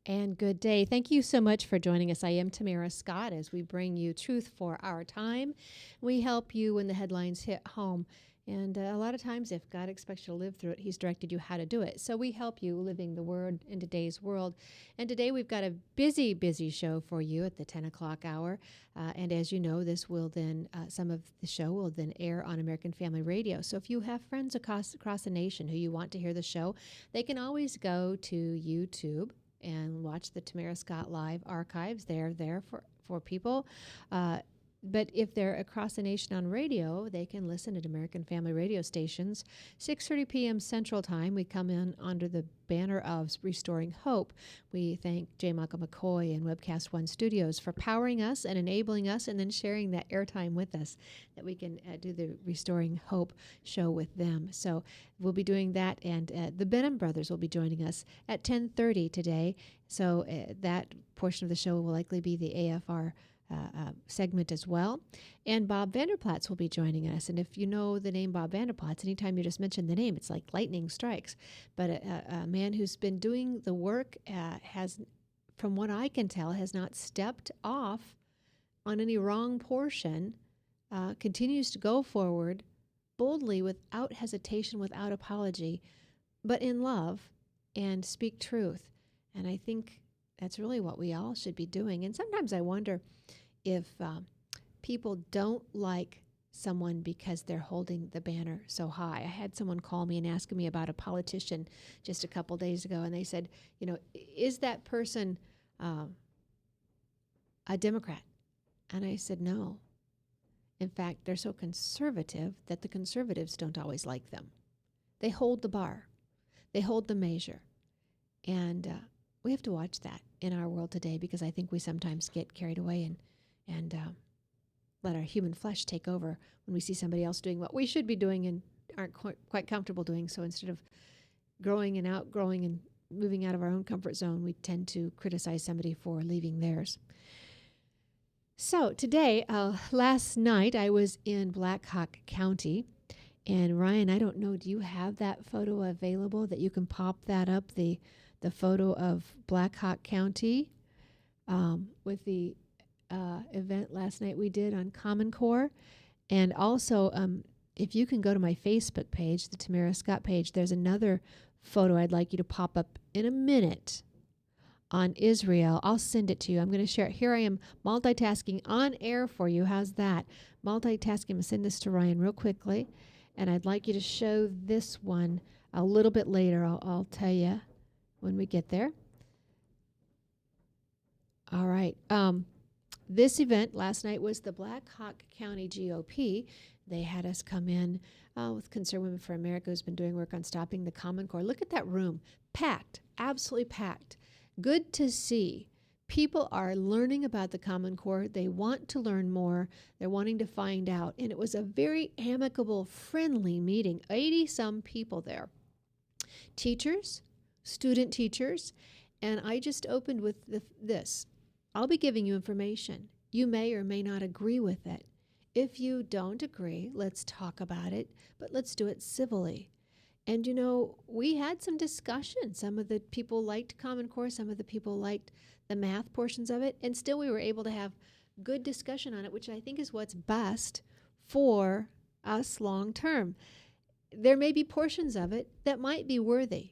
And good day. Thank you so much for joining us. I am Tamara Scott as we bring you truth for our time. We help you when the headlines hit home. And a lot of times, if God expects you to live through it, He's directed you how to do it. So we help you living the Word in today's world. And today we've got a busy, busy show for you at the 10 o'clock hour. And as you know, this will then, some of the show will then air on American Family Radio. So if you have friends across the nation who you want to hear the show, they can always go to YouTube and watch the Tamara Scott Live archives. They're there for people. But if they're across the nation on radio, they can listen at American Family Radio stations. 6:30 p.m. Central Time, we come in under the banner of Restoring Hope. We thank J. Michael McCoy and Webcast One Studios for powering us and enabling us and then sharing that airtime with us, that we can do the Restoring Hope show with them. So we'll be doing that, and the Benham brothers will be joining us at 10:30 today. So that portion of the show will likely be the AFR segment as well. And Bob Vander Plaats will be joining us. And if you know the name Bob Vander Plaats, anytime you just mention the name, it's like lightning strikes. But a man who's been doing the work has, from what I can tell, has not stepped off on any wrong portion, continues to go forward boldly, without hesitation, without apology, but in love, and speak truth. And I think that's really what we all should be doing. And sometimes I wonder if people don't like someone because they're holding the banner so high. I had someone call me and ask me about a politician just a couple days ago, and they said, is that person a Democrat? And I said, no. In fact, they're so conservative that the conservatives don't always like them. They hold the bar. They hold the measure. And we have to watch that in our world today, because I think we sometimes get carried away and let our human flesh take over when we see somebody else doing what we should be doing and aren't quite comfortable doing. So instead of growing and outgrowing and moving out of our own comfort zone, we tend to criticize somebody for leaving theirs. So today, last night, I was in Black Hawk County. And Ryan, I don't know, do you have that photo available that you can pop that up, the photo of Black Hawk County with the event last night we did on Common Core? And also, if you can go to my Facebook page, the Tamara Scott page, there's another photo I'd like you to pop up in a minute on Israel. I'll send it to you. I'm going to share it. Here I am multitasking on air for you. How's that? Multitasking. I'm going to send this to Ryan real quickly. And I'd like you to show this one a little bit later. I'll tell you when we get there. All right. This event last night was the Black Hawk County GOP. They had us come in with Concerned Women for America, who's been doing work on stopping the Common Core. Look at that room. Packed. Absolutely packed. Good to see. People are learning about the Common Core. They want to learn more. They're wanting to find out. And it was a very amicable, friendly meeting. 80-some people there. Teachers, student teachers. And I just opened with this. I'll be giving you information. You may or may not agree with it. If you don't agree, let's talk about it, but let's do it civilly. And we had some discussion. Some of the people liked Common Core, some of the people liked the math portions of it, and still we were able to have good discussion on it, which I think is what's best for us long term. There may be portions of it that might be worthy.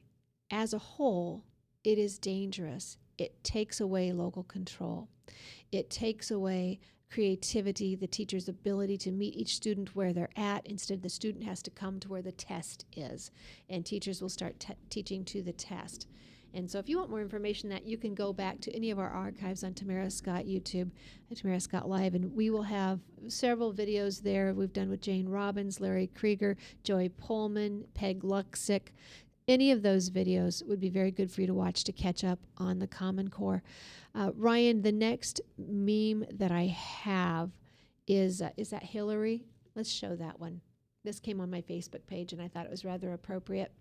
As a whole, it is dangerous. It takes away local control. It takes away creativity, the teacher's ability to meet each student where they're at. Instead, the student has to come to where the test is, and teachers will start teaching to the test. And so if you want more information on that, you can go back to any of our archives on Tamara Scott YouTube, Tamara Scott Live, and we will have several videos there we've done with Jane Robbins, Larry Krieger, Joey Pullman, Peg Luksick. Any of those videos would be very good for you to watch to catch up on the Common Core. Ryan, the next meme that I have is that Hillary? Let's show that one. This came on my Facebook page, and I thought it was rather appropriate.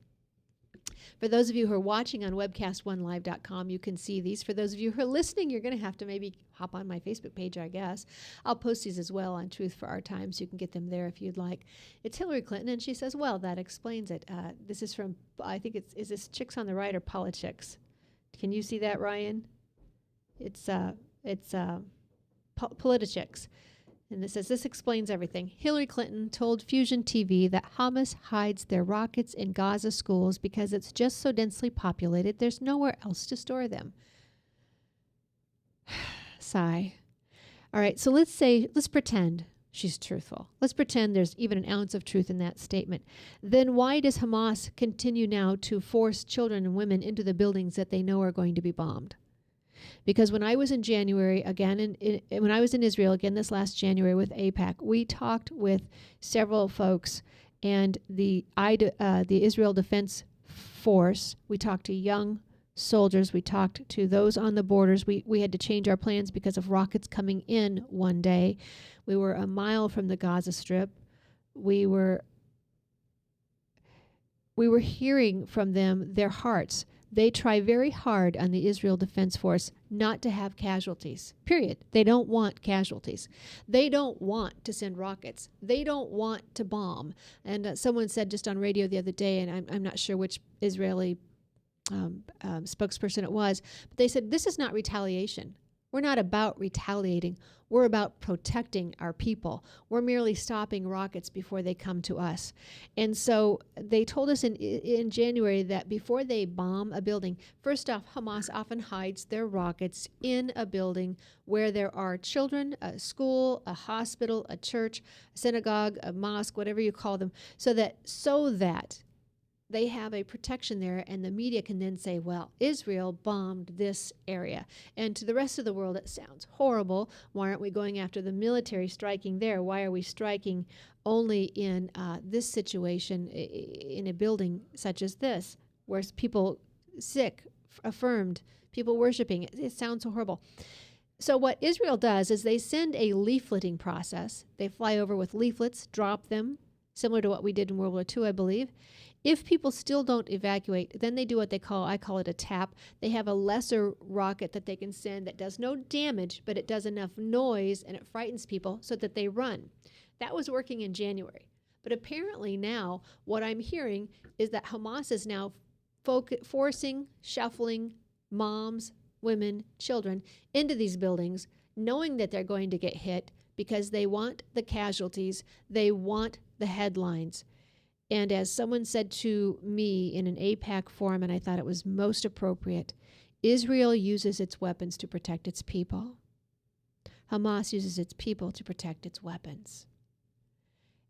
For those of you who are watching on webcast1live.com, you can see these. For those of you who are listening, you're going to have to maybe hop on my Facebook page, I guess. I'll post these as well on Truth for Our Time, so you can get them there if you'd like. It's Hillary Clinton, and she says, well, that explains it. This is from, I think is this Chicks on the Right or Politics? Can you see that, Ryan? It's Politichicks. And it says, this explains everything. Hillary Clinton told Fusion TV that Hamas hides their rockets in Gaza schools because it's just so densely populated, there's nowhere else to store them. Sigh. All right, so let's pretend she's truthful. Let's pretend there's even an ounce of truth in that statement. Then why does Hamas continue now to force children and women into the buildings that they know are going to be bombed? Because when I was in January, again, when I was in Israel, again this last January with AIPAC, we talked with several folks and the Israel Defense Force. We talked to young soldiers. We talked to those on the borders. We had to change our plans because of rockets coming in one day. We were a mile from the Gaza Strip. We were hearing from them their hearts. They try very hard on the Israel Defense Force not to have casualties, period. They don't want casualties. They don't want to send rockets. They don't want to bomb. And someone said just on radio the other day, and I'm not sure which Israeli spokesperson it was, but they said, this is not retaliation. We're not about retaliating. We're about protecting our people. We're merely stopping rockets before they come to us. And so they told us in January that before they bomb a building, first off, Hamas often hides their rockets in a building where there are children, a school, a hospital, a church, a synagogue, a mosque, whatever you call them, so that they have a protection there, and the media can then say, well, Israel bombed this area. And to the rest of the world, it sounds horrible. Why aren't we going after the military striking there? Why are we striking only in this situation in a building such as this, where people sick, affirmed, people worshiping? It sounds so horrible. So what Israel does is they send a leafleting process. They fly over with leaflets, drop them, similar to what we did in World War II, I believe. If people still don't evacuate, then they do what I call it a tap. They have a lesser rocket that they can send that does no damage, but it does enough noise and it frightens people so that they run. That was working in January. But apparently now what I'm hearing is that Hamas is now forcing, shuffling moms, women, children into these buildings, knowing that they're going to get hit because they want the casualties, they want the headlines. And as someone said to me in an AIPAC forum, and I thought it was most appropriate, Israel uses its weapons to protect its people. Hamas uses its people to protect its weapons.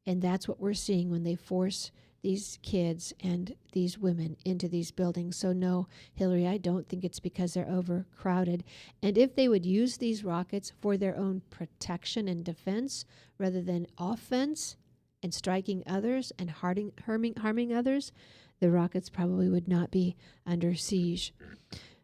And that's what we're seeing when they force these kids and these women into these buildings. So no, Hillary, I don't think it's because they're overcrowded. And if they would use these rockets for their own protection and defense rather than offense, and striking others and harming others, the rockets probably would not be under siege.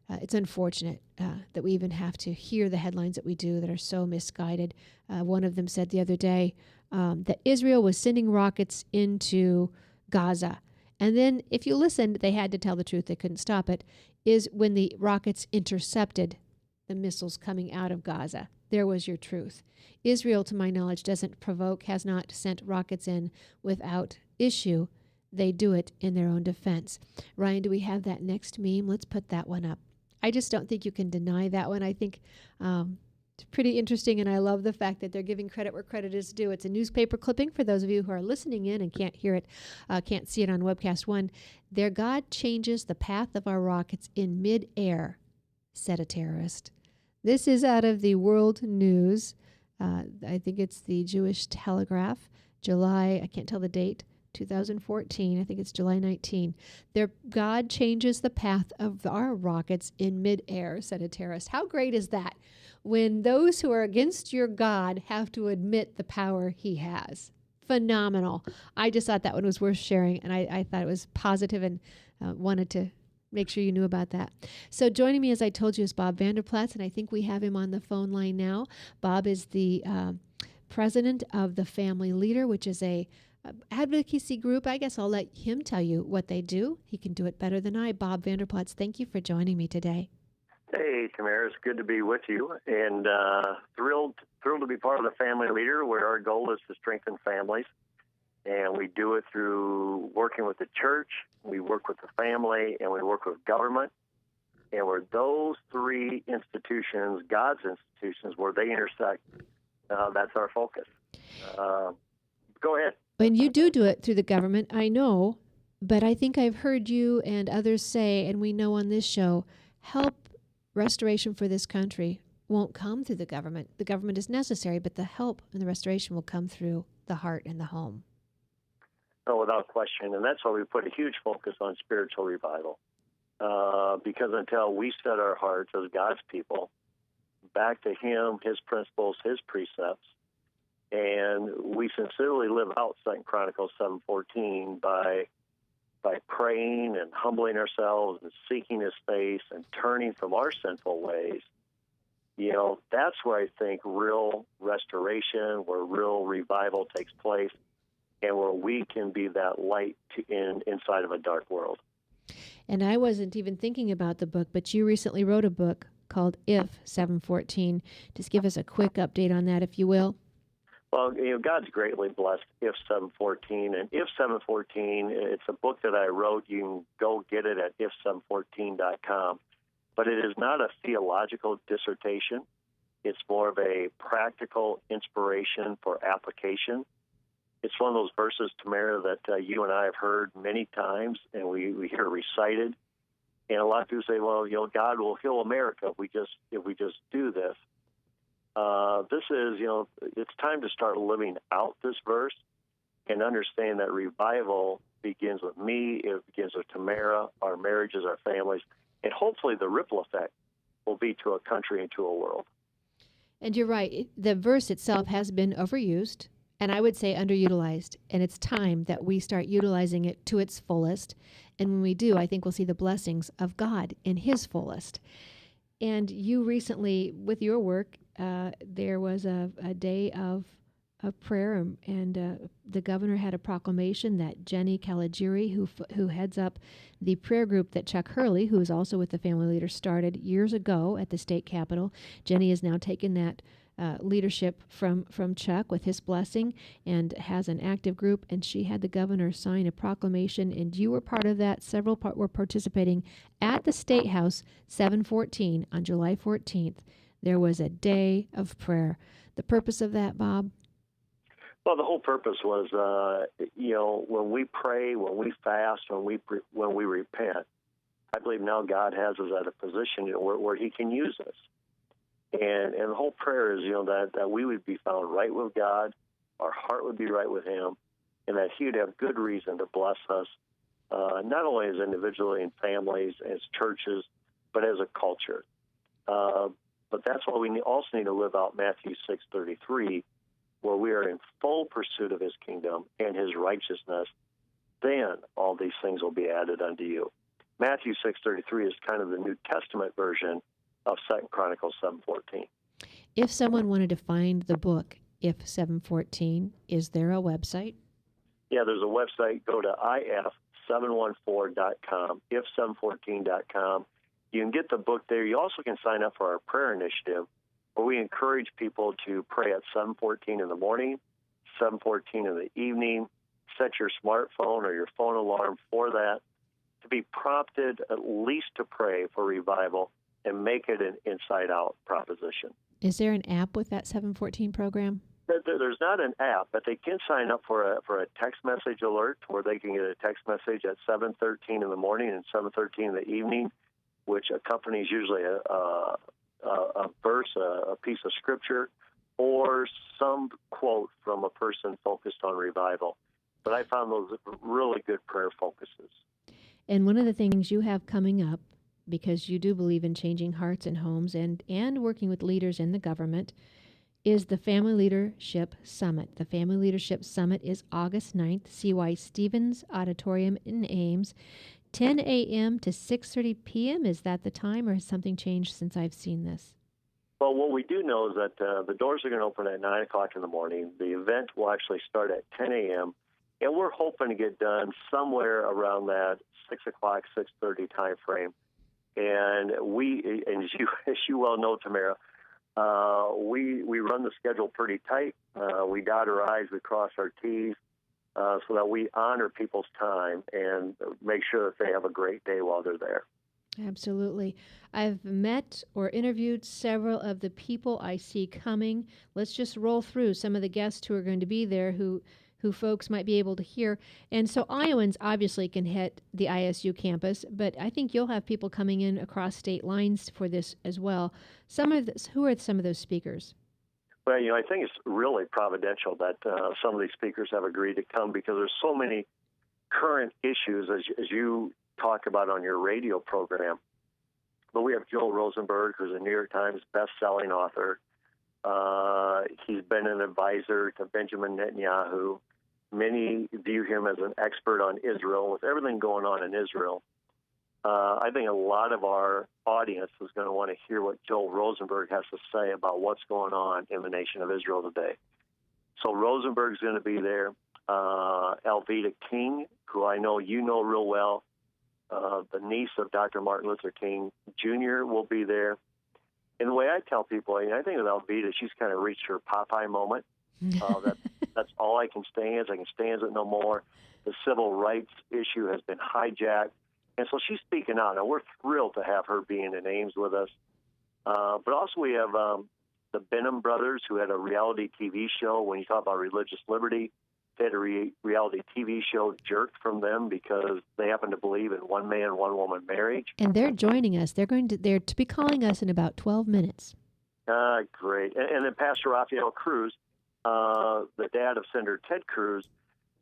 It's unfortunate that we even have to hear the headlines that we do that are so misguided. One of them said the other day that Israel was sending rockets into Gaza. And then if you listened, they had to tell the truth. They couldn't stop it, is when the rockets intercepted the missiles coming out of Gaza. There was your truth. Israel, to my knowledge, doesn't provoke, has not sent rockets in without issue. They do it in their own defense. Ryan, do we have that next meme? Let's put that one up. I just don't think you can deny that one. I think it's pretty interesting, and I love the fact that they're giving credit where credit is due. It's a newspaper clipping for those of you who are listening in and can't hear it, can't see it on Webcast 1. Their God changes the path of our rockets in mid-air, said a terrorist. This is out of the World News. I think it's the Jewish Telegraph, July, I can't tell the date, 2014. I think it's July 19. Their God changes the path of our rockets in midair, said a terrorist. How great is that? When those who are against your God have to admit the power he has. Phenomenal. I just thought that one was worth sharing, and I thought it was positive and wanted to make sure you knew about that. So joining me, as I told you, is Bob Vander Plaats, and I think we have him on the phone line now. Bob is the president of the Family Leader, which is a advocacy group. I guess I'll let him tell you what they do. He can do it better than I. Bob Vander Plaats, thank you for joining me today. Hey, Tamara, it's good to be with you, and thrilled to be part of the Family Leader, where our goal is to strengthen families. And we do it through working with the church, we work with the family, and we work with government. And where those three institutions, God's institutions, where they intersect, that's our focus. Go ahead. And you do it through the government, I know, but I think I've heard you and others say, and we know on this show, help restoration for this country won't come through the government. The government is necessary, but the help and the restoration will come through the heart and the home. Oh, without question. And that's why we put a huge focus on spiritual revival. Because until we set our hearts as God's people back to Him, His principles, His precepts, and we sincerely live out 2 Chronicles 7:14 by praying and humbling ourselves and seeking His face and turning from our sinful ways, that's where I think real restoration, where real revival takes place, and where we can be that light inside of a dark world. And I wasn't even thinking about the book, but you recently wrote a book called If 7:14. Just give us a quick update on that, if you will. Well, God's greatly blessed If 7:14, and If 7:14, it's a book that I wrote. You can go get it at if714.com. But it is not a theological dissertation. It's more of a practical inspiration for application. It's one of those verses, Tamara, that you and I have heard many times, and we hear recited. And a lot of people say, "Well, God will heal America if we just do this." This is, it's time to start living out this verse and understand that revival begins with me. It begins with Tamara, our marriages, our families, and hopefully the ripple effect will be to a country and to a world. And you're right. The verse itself has been overused, and I would say underutilized. And it's time that we start utilizing it to its fullest. And when we do, I think we'll see the blessings of God in His fullest. And you recently, with your work, there was a day of prayer, and the governor had a proclamation that Jenny Caligiuri, who heads up the prayer group that Chuck Hurley, who is also with the Family Leaders, started years ago at the state capitol. Jenny has now taken that leadership from Chuck with his blessing and has an active group, and she had the governor sign a proclamation, and you were part of that. Several were participating at the State House 7:14 on July 14th. There was a day of prayer. The purpose of that, Bob? Well, the whole purpose was, when we pray, when we fast, when we repent, I believe now God has us at a position where He can use us. And the whole prayer is, that we would be found right with God, our heart would be right with Him, and that He would have good reason to bless us, not only as individually and families, as churches, but as a culture. But that's why we also need to live out Matthew 6:33, where we are in full pursuit of His kingdom and His righteousness. Then all these things will be added unto you. Matthew 6:33 is kind of the New Testament version of 2 Chronicles 7:14. If someone wanted to find the book, If 7:14, is there a website? Yeah, there's a website. Go to if714.com, if714.com. You can get the book there. You also can sign up for our prayer initiative, where we encourage people to pray at 7:14 in the morning, 7:14 in the evening. Set your smartphone or your phone alarm for that, to be prompted at least to pray for revival and make it an inside-out proposition. Is there an app with that 7:14 program? There's not an app, but they can sign up for a text message alert, where they can get a text message at 7:13 in the morning and 7:13 in the evening, which accompanies usually a verse, a piece of scripture, or some quote from a person focused on revival. But I found those really good prayer focuses. And one of the things you have coming up, because you do believe in changing hearts and homes and working with leaders in the government, is the Family Leadership Summit. The Family Leadership Summit is August 9th, CY Stevens Auditorium in Ames, 10 a.m. to 6:30 p.m. Is that the time, or has something changed since I've seen this? Well, what we do know is that the doors are going to open at 9 o'clock in the morning. The event will actually start at 10 a.m., and we're hoping to get done somewhere around that 6 o'clock, 6:30 time frame. And as you well know, Tamara, we run the schedule pretty tight. We dot our I's, we cross our T's, so that we honor people's time and make sure that they have a great day while they're there. Absolutely. I've met or interviewed several of the people I see coming. Let's just roll through some of the guests who are going to be there who folks might be able to hear. And so Iowans obviously can hit the ISU campus, but I think you'll have people coming in across state lines for this as well. Who are some of those speakers? Well, I think it's really providential that some of these speakers have agreed to come because there's so many current issues as you talk about on your radio program. But we have Joel Rosenberg, who's a New York Times best-selling author. He's been an advisor to Benjamin Netanyahu. Many view him as an expert on Israel. With everything going on in Israel, I think a lot of our audience is going to want to hear what Joel Rosenberg has to say about what's going on in the nation of Israel today. So Rosenberg's going to be there. Alveda King, who I know you know real well, the niece of Dr. Martin Luther King Jr. will be there. And the way I tell people, I think with Alveda, she's kind of reached her Popeye moment. That's all I can stand. I can stand it no more. The civil rights issue has been hijacked. And so she's speaking out, and we're thrilled to have her being in Ames with us. But also we have the Benham brothers, who had a reality TV show. When you talk about religious liberty, they had a reality TV show jerked from them because they happen to believe in one man, one woman marriage. And they're joining us. They're to be calling us in about 12 minutes. Great. And then Pastor Rafael Cruz, the dad of Senator Ted Cruz,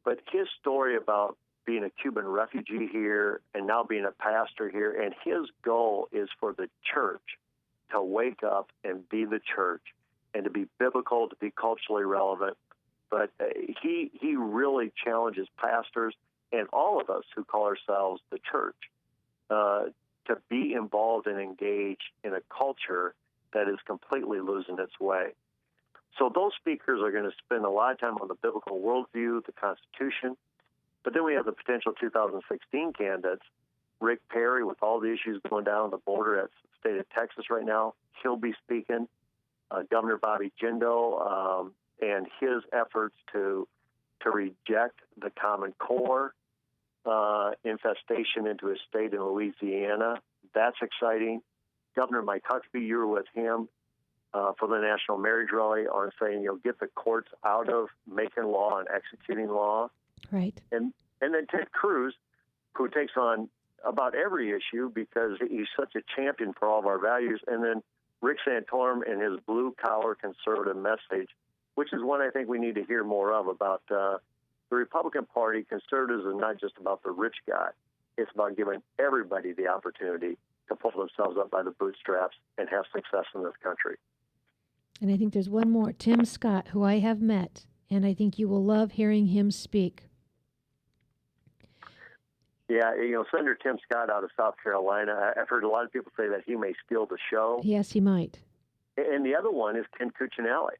but his story about being a Cuban refugee here and now being a pastor here, and his goal is for the church to wake up and be the church and to be biblical, to be culturally relevant. But he really challenges pastors and all of us who call ourselves the church to be involved and engaged in a culture that is completely losing its way. So those speakers are going to spend a lot of time on the biblical worldview, the Constitution. But then we have the potential 2016 candidates. Rick Perry, with all the issues going down on the border at the state of Texas right now, he'll be speaking. Governor Bobby Jindal and his efforts to reject the Common Core infestation into his state in Louisiana. That's exciting. Governor Mike Huckabee, you were with him for the National Marriage Rally on saying, get the courts out of making law and executing law. Right. And then Ted Cruz, who takes on about every issue because he's such a champion for all of our values. And then Rick Santorum and his blue-collar conservative message, which is one I think we need to hear more of about the Republican Party. Conservatives is not just about the rich guy. It's about giving everybody the opportunity to pull themselves up by the bootstraps and have success in this country. And I think there's one more, Tim Scott, who I have met, and I think you will love hearing him speak. Yeah, Senator Tim Scott out of South Carolina, I've heard a lot of people say that he may steal the show. Yes, he might. And the other one is Ken Cuccinelli,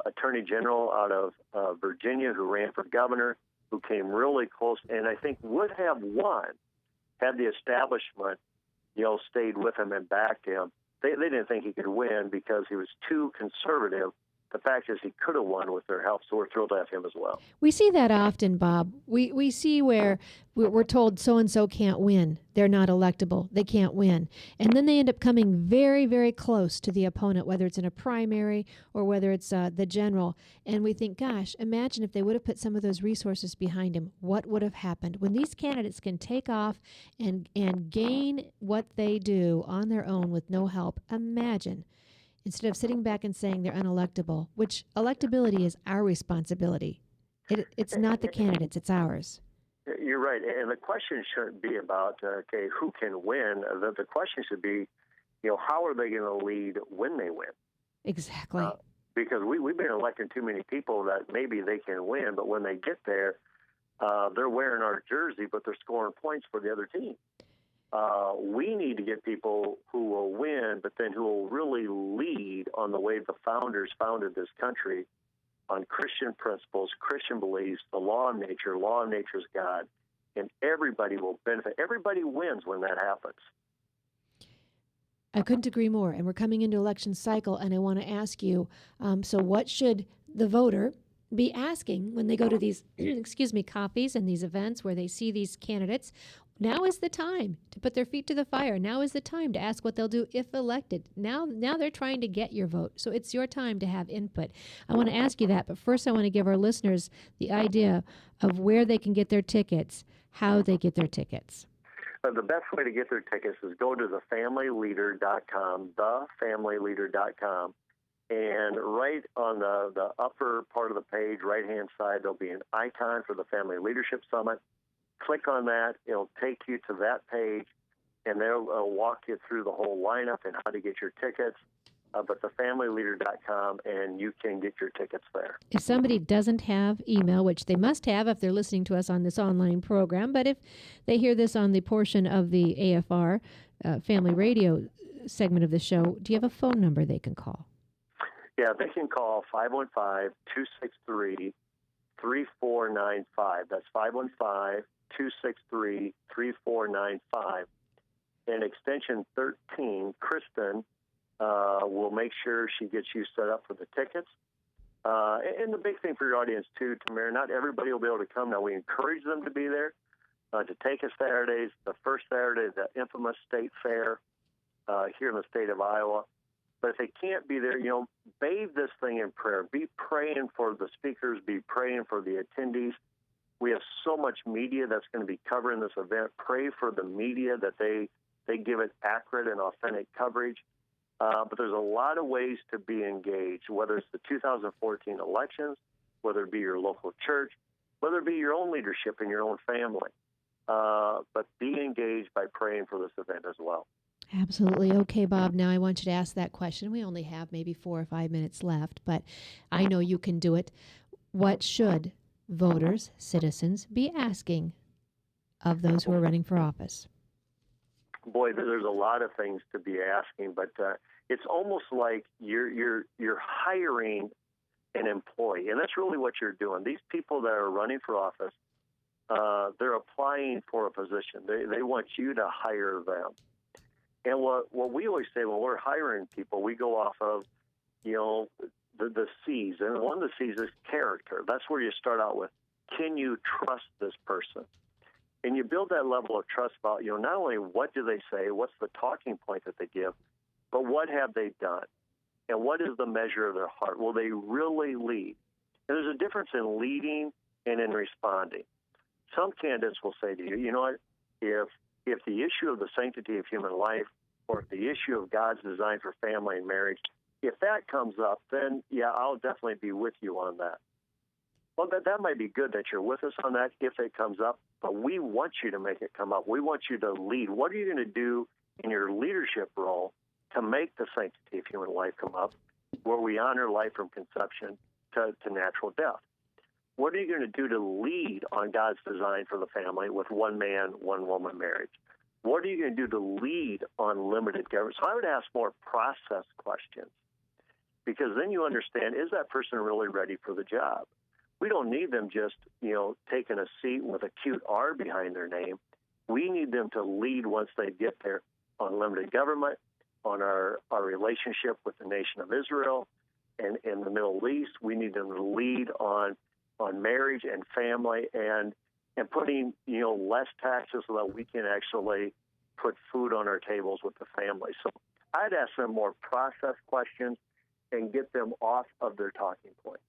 Attorney General out of Virginia, who ran for governor, who came really close, and I think would have won had the establishment, stayed with him and backed him. They didn't think he could win because he was too conservative. The fact is he could have won with their help, so we're thrilled to have him as well. We see that often, Bob. We see where we're told so-and-so can't win. They're not electable. They can't win. And then they end up coming very, very close to the opponent, whether it's in a primary or whether it's the general. And we think, gosh, imagine if they would have put some of those resources behind him. What would have happened? When these candidates can take off and gain what they do on their own with no help, imagine. Instead of sitting back and saying they're unelectable, which electability is our responsibility. It's not the candidates, it's ours. You're right. And the question shouldn't be about, who can win. The question should be, how are they going to lead when they win? Exactly. Because we've been electing too many people that maybe they can win, but when they get there, they're wearing our jersey, but they're scoring points for the other team. We need to get people who will win, but then who will really lead on the way the founders founded this country, on Christian principles, Christian beliefs, the law of nature's God, and everybody will benefit. Everybody wins when that happens. I couldn't agree more. And we're coming into election cycle, and I want to ask you, so what should the voter be asking when they go to these, coffees and these events where they see these candidates? Now is the time to put their feet to the fire. Now is the time to ask what they'll do if elected. Now they're trying to get your vote. So it's your time to have input. I want to ask you that, but first I want to give our listeners the idea of where they can get their tickets, how they get their tickets. The best way to get their tickets is go to thefamilyleader.com, thefamilyleader.com, and right on the upper part of the page, right-hand side, there'll be an icon for the Family Leadership Summit. Click on that. It'll take you to that page, and they'll walk you through the whole lineup and how to get your tickets. But thefamilyleader.com, and you can get your tickets there. If somebody doesn't have email, which they must have if they're listening to us on this online program, but if they hear this on the portion of the AFR Family Radio segment of the show, do you have a phone number they can call? Yeah, they can call 515-263-3495. That's 515-263-3495. And extension 13, Kristen, will make sure she gets you set up for the tickets. And the big thing for your audience, too, Tamara, not everybody will be able to come. Now, we encourage them to be there, to take us Saturdays, the first Saturday, the infamous state fair here in the state of Iowa. But if they can't be there, bathe this thing in prayer. Be praying for the speakers. Be praying for the attendees. We have so much media that's going to be covering this event. Pray for the media that they give it accurate and authentic coverage. But there's a lot of ways to be engaged, whether it's the 2014 elections, whether it be your local church, whether it be your own leadership in your own family. But be engaged by praying for this event as well. Absolutely. Okay, Bob, now I want you to ask that question. We only have maybe 4 or 5 minutes left, but I know you can do it. What should voters, citizens, be asking of those who are running for office? Boy, there's a lot of things to be asking, but it's almost like you're hiring an employee, and that's really what you're doing. These people that are running for office, they're applying for a position. They want you to hire them. And what we always say when we're hiring people, we go off of, the C's. And one of the C's is character. That's where you start out with, can you trust this person? And you build that level of trust about, not only what do they say, what's the talking point that they give, but what have they done? And what is the measure of their heart? Will they really lead? And there's a difference in leading and in responding. Some candidates will say to you, you know what, if the issue of the sanctity of human life or if the issue of God's design for family and marriage, if that comes up, then, yeah, I'll definitely be with you on that. Well, that might be good that you're with us on that if it comes up, but we want you to make it come up. We want you to lead. What are you going to do in your leadership role to make the sanctity of human life come up, where we honor life from conception to natural death? What are you going to do to lead on God's design for the family with one man, one woman marriage? What are you going to do to lead on limited government? So I would ask more process questions, because then you understand, is that person really ready for the job? We don't need them just, taking a seat with a cute R behind their name. We need them to lead once they get there on limited government, on our relationship with the nation of Israel and in the Middle East. We need them to lead on marriage and family and putting, less taxes so that we can actually put food on our tables with the family. So I'd ask them more process questions and get them off of their talking point.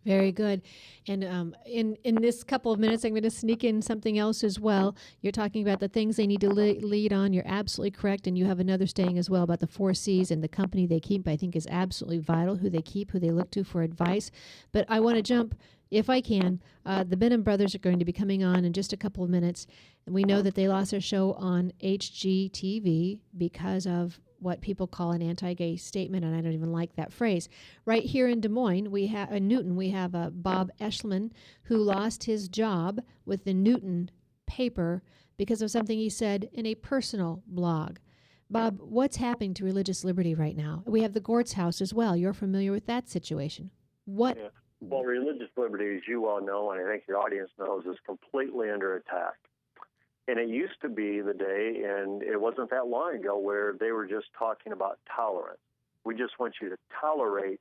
Very good. And in this couple of minutes, I'm going to sneak in something else as well. You're talking about the things they need to lead on. You're absolutely correct. And you have another saying as well about the 4 C's, and the company they keep, I think, is absolutely vital, who they keep, who they look to for advice. But I want to jump, if I can. The Benham brothers are going to be coming on in just a couple of minutes. And we know that they lost their show on HGTV because of what people call an anti-gay statement, and I don't even like that phrase. Right here in Des Moines, in Newton, we have Bob Eschliman, who lost his job with the Newton paper because of something he said in a personal blog. Bob, what's happening to religious liberty right now? We have the Gortz House as well. You're familiar with that situation. What? Yeah. Well, religious liberty, as you all know, and I think your audience knows, is completely under attack. And it used to be the day, and it wasn't that long ago, where they were just talking about tolerance. We just want you to tolerate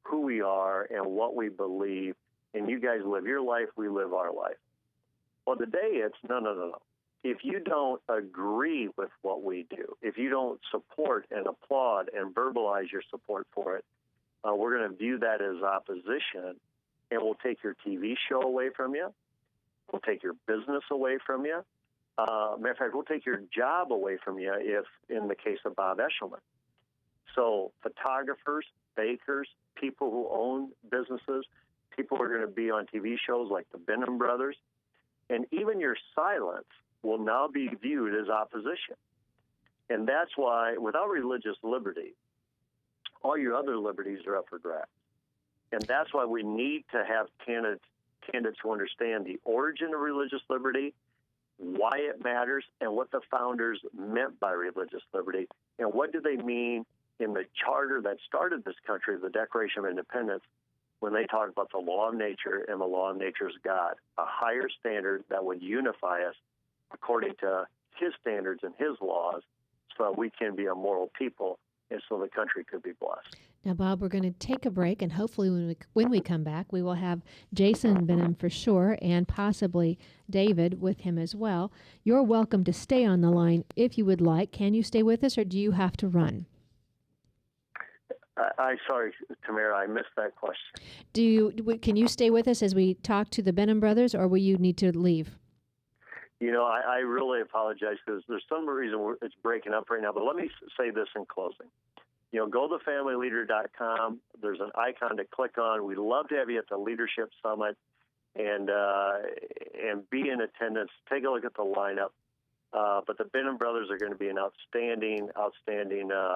who we are and what we believe, and you guys live your life, we live our life. Well, today it's no. if you don't agree with what we do, if you don't support and applaud and verbalize your support for it, we're going to view that as opposition, and we'll take your TV show away from you. We'll take your business away from you. Matter of fact, we'll take your job away from you if, in the case of Bob Eshelman. So photographers, bakers, people who own businesses, people who are going to be on TV shows like the Benham brothers, and even your silence will now be viewed as opposition. And that's why, without religious liberty, all your other liberties are up for grabs. And that's why we need to have candidates who understand the origin of religious liberty, why it matters, and what the founders meant by religious liberty, and what do they mean in the charter that started this country, the Declaration of Independence, when they talk about the law of nature and the law of nature's God, a higher standard that would unify us according to his standards and his laws so that we can be a moral people and so the country could be blessed. Now, Bob, we're going to take a break, and hopefully when we come back, we will have Jason Benham for sure, and possibly David with him as well. You're welcome to stay on the line if you would like. Can you stay with us, or do you have to run? I'm sorry, Tamara, I missed that question. Can you stay with us as we talk to the Benham brothers, or will you need to leave? You know, I really apologize because there's some reason it's breaking up right now, but let me say this in closing. You know, go to familyleader.com. There's an icon to click on. We'd love to have you at the Leadership Summit and be in attendance. Take a look at the lineup. But the Benham brothers are going to be an outstanding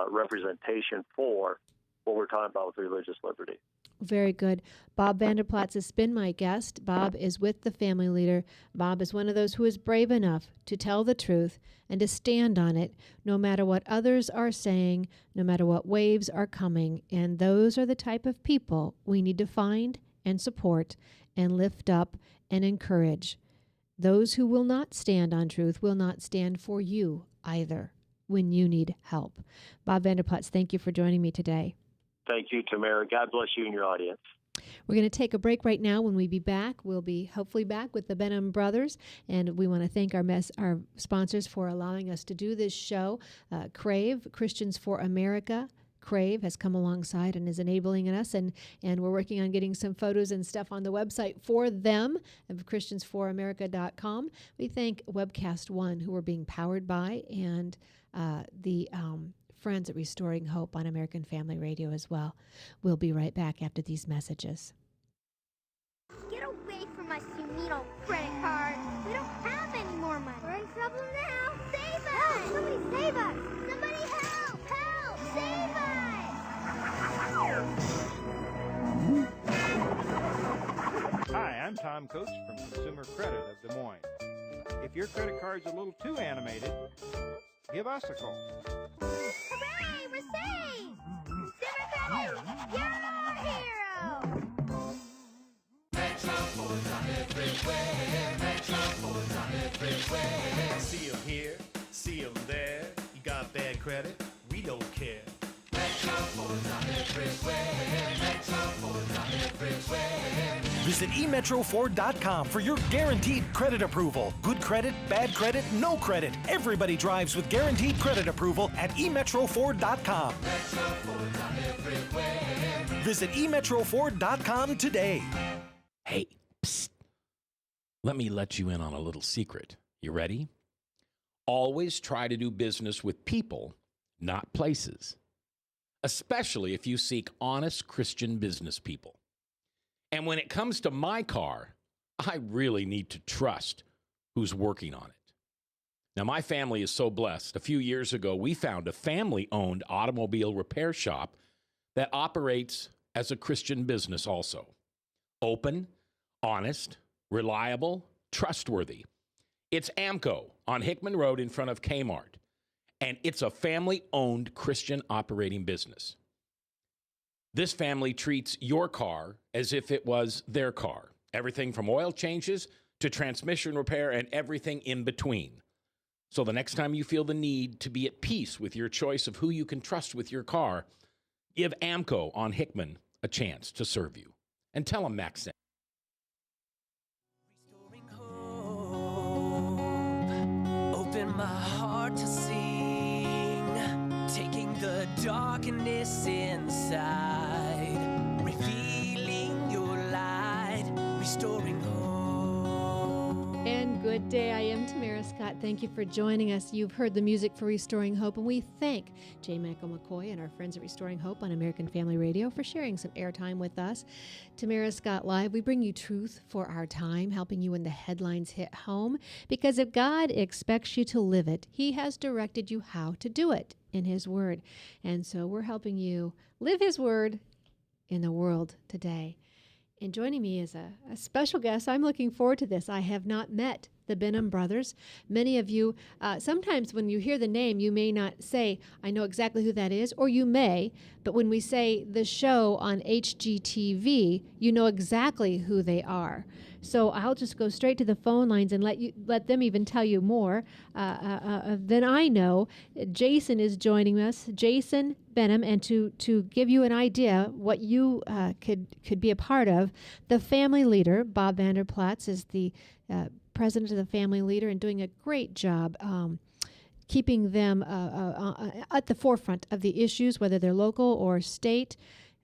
representation for what we're talking about with religious liberty. Very good. Bob Vander Plaats has been my guest. Bob is with the Family Leader. Bob is one of those who is brave enough to tell the truth and to stand on it, no matter what others are saying, no matter what waves are coming. And those are the type of people we need to find and support and lift up and encourage. Those who will not stand on truth will not stand for you either when you need help. Bob Vander Plaats, thank you for joining me today. Thank you, Tamara. God bless you and your audience. We're going to take a break right now. When we be back, we'll be hopefully back with the Benham brothers, and we want to thank our sponsors for allowing us to do this show. Crave, Christians for America. Crave has come alongside and is enabling us, and we're working on getting some photos and stuff on the website for them of ChristiansForAmerica.com. We thank Webcast One, who are being powered by, and the friends at Restoring Hope on American Family Radio as well. We'll be right back after these messages. Get away from us, you mean old credit card. We don't have any more money. We're in trouble now. Save us! Help! Somebody save us! Somebody help! Help! Save us! Hi, I'm Tom Coates from Consumer Credit of Des Moines. If your credit card's a little too animated, give us a call. Hooray! We're saved! Consumer Credit! You're our hero! Metro Ford's on everywhere. Metro Ford's on everywhere. See 'em here, see 'em there. You got bad credit? We don't care. Metro Ford's on everywhere. Metro Ford's on everywhere. Visit emetroford.com for your guaranteed credit approval. Good credit, bad credit, no credit. Everybody drives with guaranteed credit approval at emetroford.com. Metro Ford's on everywhere. Visit emetroford.com today. Hey, psst. Let me let you in on a little secret. You ready? Always try to do business with people, not places. Especially if you seek honest Christian business people. And when it comes to my car, I really need to trust who's working on it. Now, my family is so blessed. A few years ago, we found a family-owned automobile repair shop that operates as a Christian business also. Open, honest, reliable, trustworthy. It's AMCO on Hickman Road in front of Kmart. And it's a family-owned Christian operating business. This family treats your car as if it was their car. Everything from oil changes to transmission repair and everything in between. So the next time you feel the need to be at peace with your choice of who you can trust with your car, give AMCO on Hickman a chance to serve you. And tell them Max sent. Restoring hope. my heart to sing, taking the darkness inside, revealing your light, restoring hope. And good day. I am Tamara Scott. Thank you for joining us. You've heard the music for Restoring Hope, and we thank J. Michael McCoy and our friends at Restoring Hope on American Family Radio for sharing some airtime with us. Tamara Scott Live, we bring you truth for our time, helping you when the headlines hit home, because if God expects you to live it, He has directed you how to do it in His Word. And so we're helping you live His Word in the world today. And joining me is a special guest. I'm looking forward to this. I have not met the Benham brothers. Many of you, sometimes when you hear the name, you may not say, I know exactly who that is, or you may, but when we say the show on HGTV, you know exactly who they are. So I'll just go straight to the phone lines and let them even tell you more than I know. Jason is joining us, Jason Benham, and to give you an idea what you could be a part of, the family leader, Bob Vander Plaats, is the president of the family leader and doing a great job keeping them at the forefront of the issues, whether they're local or state,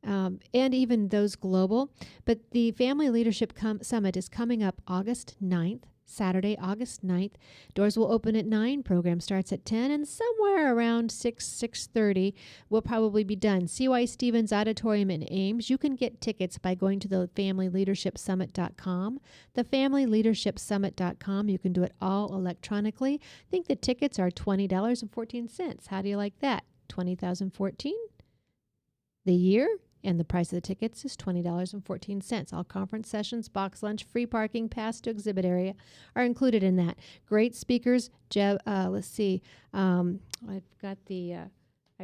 and even those global. But the Family Leadership Summit is coming up August 9th, Saturday, August 9th. Doors will open at 9. Program starts at 10, and somewhere around 6:30 will probably be done. C.Y. Stevens Auditorium in Ames. You can get tickets by going to the FamilyLeadershipSummit.com. The FamilyLeadershipSummit.com. You can do it all electronically. I think the tickets are $20.14. How do you like that? 20,014 the year, and the price of the tickets is $20.14. All conference sessions, box lunch, free parking, pass to exhibit area are included in that. Great speakers. Let's see. I've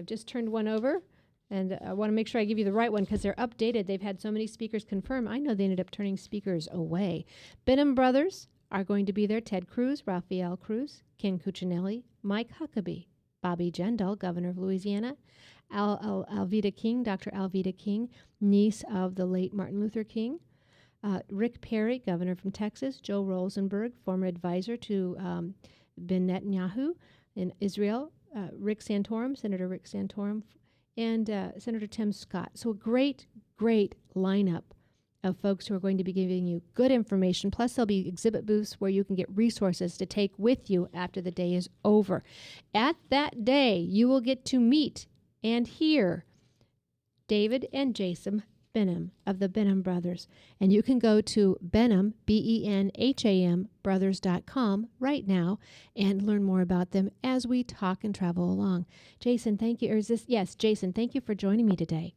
just turned one over, and I want to make sure I give you the right one because they're updated. They've had so many speakers confirm. I know they ended up turning speakers away. Benham Brothers are going to be there. Ted Cruz, Rafael Cruz, Ken Cuccinelli, Mike Huckabee, Bobby Jindal, Governor of Louisiana, Alveda King, Dr. Alveda King, niece of the late Martin Luther King, Rick Perry, Governor from Texas, Joe Rosenberg, former advisor to Ben Netanyahu in Israel, Rick Santorum, Senator Rick Santorum, and Senator Tim Scott. So a great, great lineup of folks who are going to be giving you good information. Plus, there'll be exhibit booths where you can get resources to take with you after the day is over. At that day, you will get to meet and hear David and Jason Benham of the Benham Brothers. And you can go to Benham, BENHAM, brothers.com right now and learn more about them as we talk and travel along. Jason, thank you. Or is this? Yes, Jason, thank you for joining me today.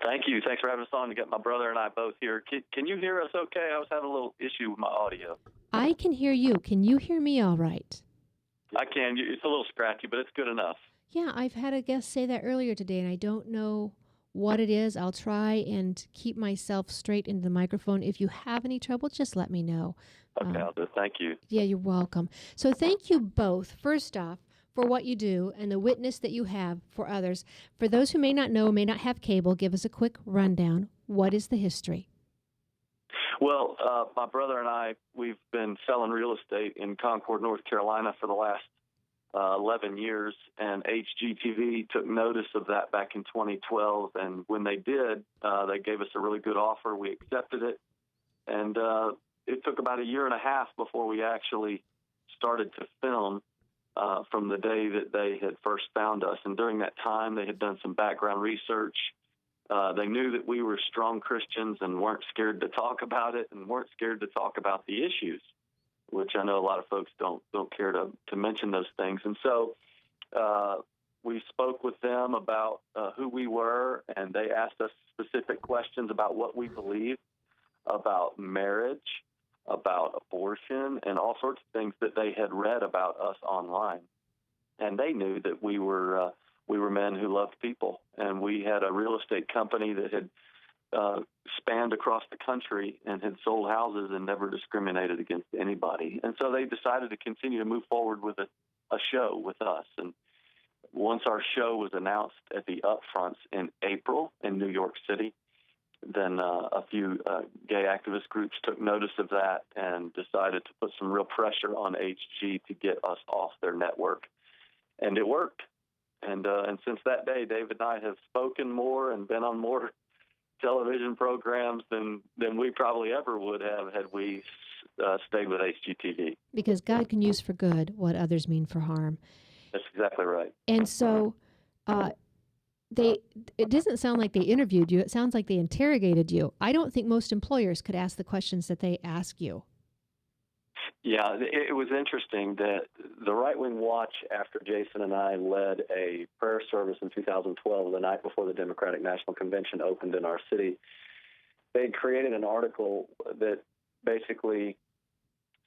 Thank you. Thanks for having us on to get my brother and I both here. Can you hear us okay? I was having a little issue with my audio. I can hear you. Can you hear me all right? I can. It's a little scratchy, but it's good enough. Yeah, I've had a guest say that earlier today, and I don't know what it is. I'll try and keep myself straight into the microphone. If you have any trouble, just let me know. Okay, I'll do it. Thank you. Yeah, you're welcome. So thank you both, first off, for what you do and the witness that you have for others. For those who may not know, may not have cable, give us a quick rundown. What is the history? Well, my brother and I, we've been selling real estate in Concord, North Carolina for the last 11 years, and HGTV took notice of that back in 2012, and when they did, they gave us a really good offer. We accepted it, and it took about a year and a half before we actually started to film from the day that they had first found us, and during that time, they had done some background research. They knew that we were strong Christians and weren't scared to talk about it and weren't scared to talk about the issues, which I know a lot of folks don't care to mention those things. And so we spoke with them about who we were, and they asked us specific questions about what we believe, about marriage, about abortion, and all sorts of things that they had read about us online. And they knew that we were men who loved people, and we had a real estate company that had spanned across the country and had sold houses and never discriminated against anybody. And so they decided to continue to move forward with a show with us. And once our show was announced at the Upfronts in April in New York City, then a few gay activist groups took notice of that and decided to put some real pressure on HG to get us off their network. And it worked. And since that day, David and I have spoken more and been on more television programs than we probably ever would have had we stayed with HGTV. Because God can use for good what others mean for harm. That's exactly right. And so it doesn't sound like they interviewed you. It sounds like they interrogated you. I don't think most employers could ask the questions that they ask you. Yeah, it was interesting that the Right Wing Watch, after Jason and I led a prayer service in 2012, the night before the Democratic National Convention opened in our city, they created an article that basically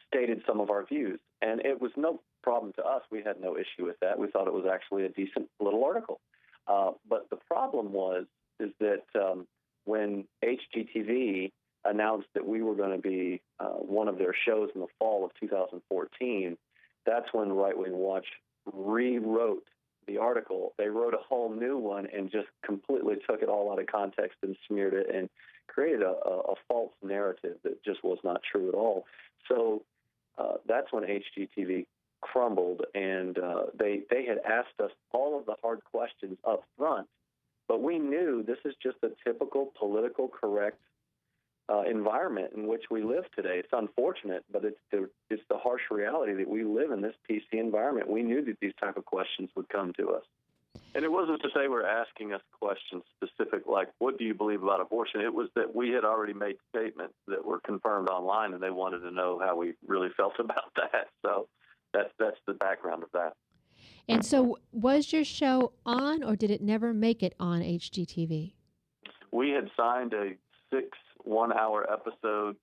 stated some of our views. And it was no problem to us. We had no issue with that. We thought it was actually a decent little article. But the problem is that when HGTV announced that we were going to be one of their shows in the fall of 2014, that's when Right Wing Watch rewrote the article. They wrote a whole new one and just completely took it all out of context and smeared it and created a false narrative that just was not true at all. So that's when HGTV crumbled, and they had asked us all of the hard questions up front, but we knew this is just a typical political correct environment in which we live today. It's unfortunate, but it's the harsh reality that we live in this PC environment. We knew that these type of questions would come to us. And it wasn't to say we're asking us questions specific, like, what do you believe about abortion? It was that we had already made statements that were confirmed online, and they wanted to know how we really felt about that. So that's the background of that. And so was your show on, or did it never make it on HGTV? We had signed a 6 one-hour episode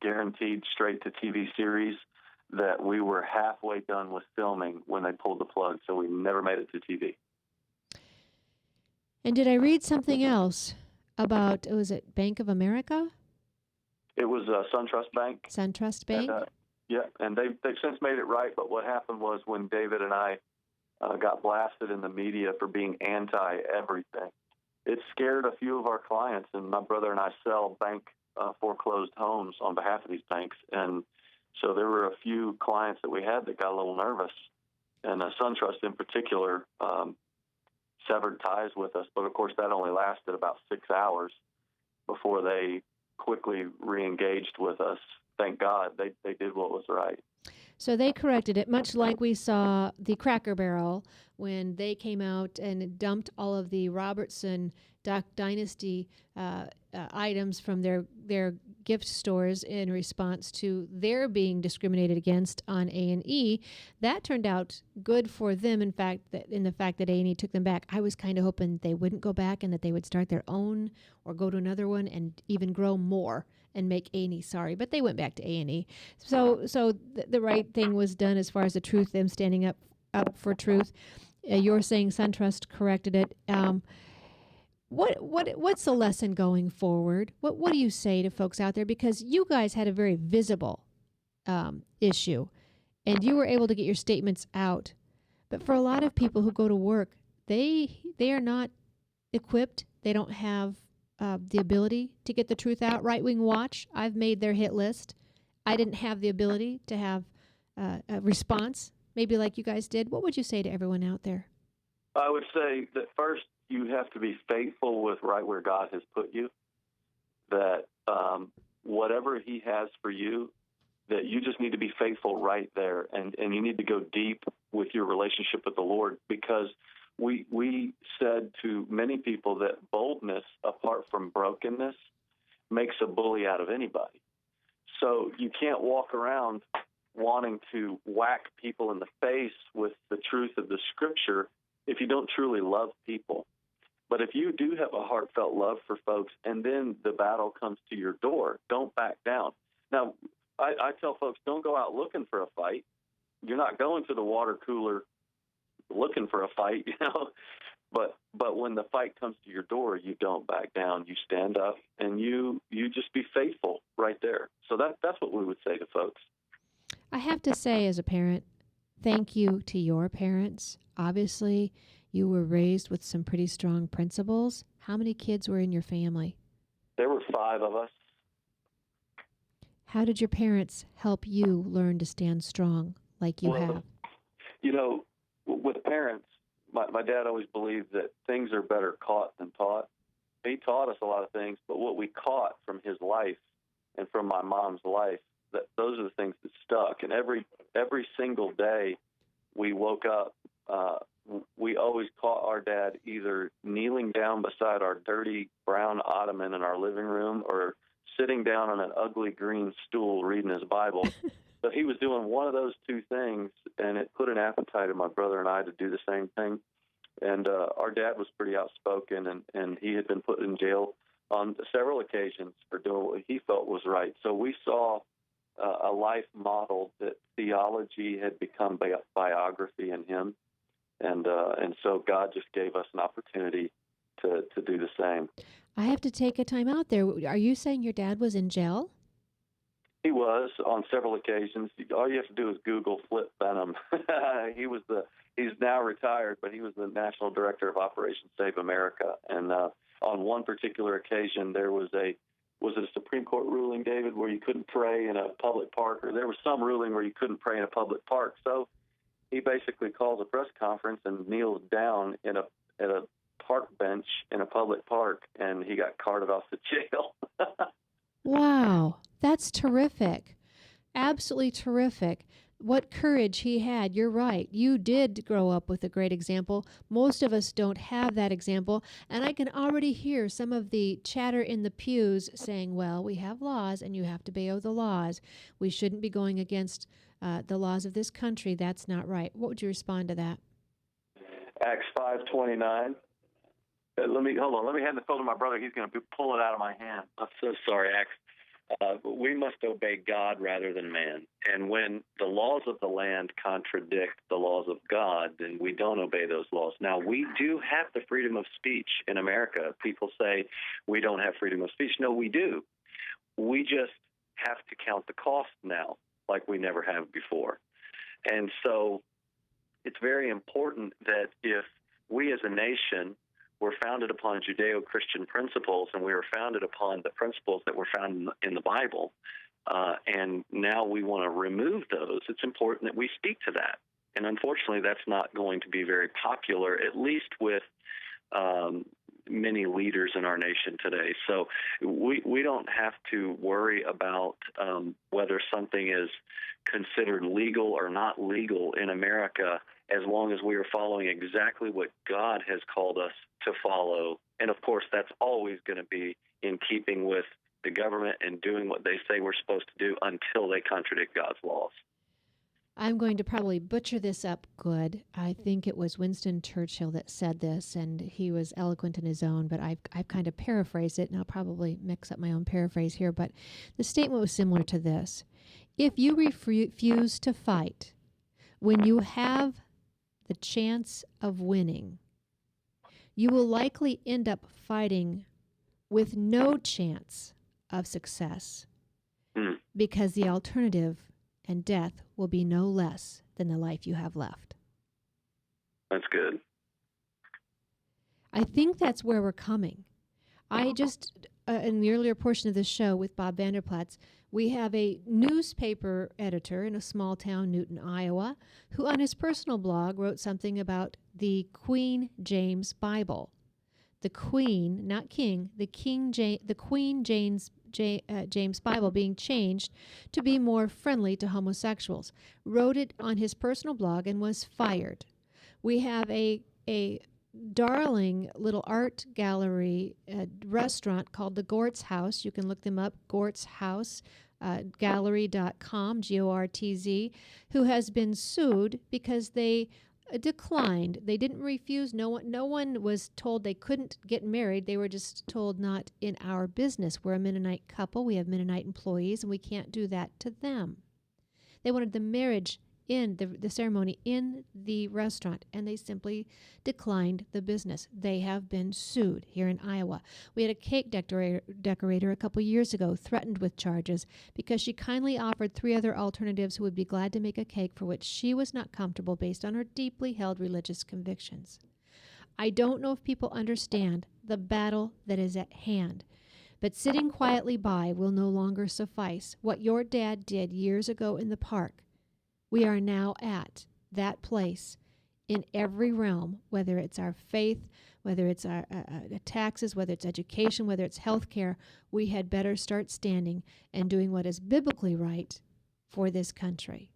guaranteed straight-to-TV series that we were halfway done with filming when they pulled the plug, so we never made it to TV. And did I read something else about, was it Bank of America? It was SunTrust Bank. SunTrust Bank? And, yeah, and they've since made it right, but what happened was when David and I got blasted in the media for being anti-everything, it scared a few of our clients, and my brother and I sell bank foreclosed homes on behalf of these banks, and so there were a few clients that we had that got a little nervous, and SunTrust in particular severed ties with us, but of course that only lasted about 6 hours before they quickly re-engaged with us. Thank God they did what was right. So they corrected it, much like we saw the Cracker Barrel when they came out and dumped all of the Robertson Duck Dynasty items from their gift stores in response to their being discriminated against on A&E. That turned out good for them, in the fact that A&E took them back. I was kind of hoping they wouldn't go back and that they would start their own or go to another one and even grow more and make A&E sorry, but they went back to A&E. So the right thing was done as far as the truth, them standing up for truth. You're saying SunTrust corrected it. What's the lesson going forward? What do you say to folks out there? Because you guys had a very visible issue, and you were able to get your statements out. But for a lot of people who go to work, they are not equipped. They don't have the ability to get the truth out. Right Wing Watch, I've made their hit list. I didn't have the ability to have a response, maybe like you guys did. What would you say to everyone out there? I would say that first, you have to be faithful with right where God has put you, that whatever he has for you, that you just need to be faithful right there, and you need to go deep with your relationship with the Lord, because we said to many people that boldness, apart from brokenness, makes a bully out of anybody. So you can't walk around wanting to whack people in the face with the truth of the Scripture if you don't truly love people. But if you do have a heartfelt love for folks and then the battle comes to your door, don't back down. Now, I tell folks, don't go out looking for a fight. You're not going to the water cooler looking for a fight, you know. But when the fight comes to your door, you don't back down. You stand up and you just be faithful right there. So that's what we would say to folks. I have to say, as a parent, thank you to your parents. Obviously, you were raised with some pretty strong principles. How many kids were in your family? There were 5 of us. How did your parents help you learn to stand strong like you have? You know, with parents, my dad always believed that things are better caught than taught. He taught us a lot of things, but what we caught from his life and from my mom's life, those are the things that stuck. And every single day we woke up, we always caught our dad either kneeling down beside our dirty brown ottoman in our living room or sitting down on an ugly green stool reading his Bible. So he was doing one of those 2 things, and it put an appetite in my brother and I to do the same thing. And our dad was pretty outspoken, and he had been put in jail on several occasions for doing what he felt was right. So we saw a life model that theology had become biography in him. And so God just gave us an opportunity to do the same. I have to take a time out there. Are you saying your dad was in jail? He was on several occasions. All you have to do is Google Flip Benham. He's now retired, but he was the national director of Operation Save America. And on one particular occasion, there was it a Supreme Court ruling, David, where you couldn't pray in a public park, or there was some ruling where you couldn't pray in a public park. So he basically calls a press conference and kneels down at a park bench in a public park, and he got carted off to jail. Wow, that's terrific. Absolutely terrific. What courage he had. You're right. You did grow up with a great example. Most of us don't have that example. And I can already hear some of the chatter in the pews saying, well, we have laws and you have to obey the laws. We shouldn't be going against the laws of this country. That's not right. What would you respond to that? Acts 5:29. Let me hand the phone to my brother. He's going to pull it out of my hand. I'm so sorry, Acts. We must obey God rather than man. And when the laws of the land contradict the laws of God, then we don't obey those laws. Now, we do have the freedom of speech in America. People say we don't have freedom of speech. No, we do. We just have to count the cost now like we never have before. And so it's very important that if we as a nation were founded upon Judeo-Christian principles, and we were founded upon the principles that were found in the Bible, and now we want to remove those, it's important that we speak to that. And unfortunately, that's not going to be very popular, at least with many leaders in our nation today. So we don't have to worry about whether something is considered legal or not legal in America, as long as we are following exactly what God has called us to follow. And of course, that's always going to be in keeping with the government and doing what they say we're supposed to do until they contradict God's laws. I'm going to probably butcher this up good. I think it was Winston Churchill that said this, and he was eloquent in his own, but I've kind of paraphrased it, and I'll probably mix up my own paraphrase here. But the statement was similar to this. If you refuse to fight when you have the chance of winning, you will likely end up fighting with no chance of success because the alternative and death will be no less than the life you have left. That's good. I think that's where we're coming. I just, in the earlier portion of the show with Bob Vander Plaats, we have a newspaper editor in a small town, Newton, Iowa, who on his personal blog wrote something about the Queen James Bible. The Queen, not King, the Queen James Bible being changed to be more friendly to homosexuals. Wrote it on his personal blog and was fired. We have a darling little art gallery restaurant called the Gortz House. You can look them up, Gortz House. Gallery.com, Gortz, who has been sued because they declined. They didn't refuse. No one was told they couldn't get married. They were just told not in our business. We're a Mennonite couple. We have Mennonite employees, and we can't do that to them. They wanted the marriage in the ceremony in the restaurant, and they simply declined the business. They have been sued here in Iowa. We had a cake decorator a couple years ago threatened with charges because she kindly offered 3 other alternatives who would be glad to make a cake for which she was not comfortable based on her deeply held religious convictions. I don't know if people understand the battle that is at hand. But sitting quietly by will no longer suffice. What your dad did years ago in the park, we are now at that place in every realm, whether it's our faith, whether it's our taxes, whether it's education, whether it's health care. We had better start standing and doing what is biblically right for this country.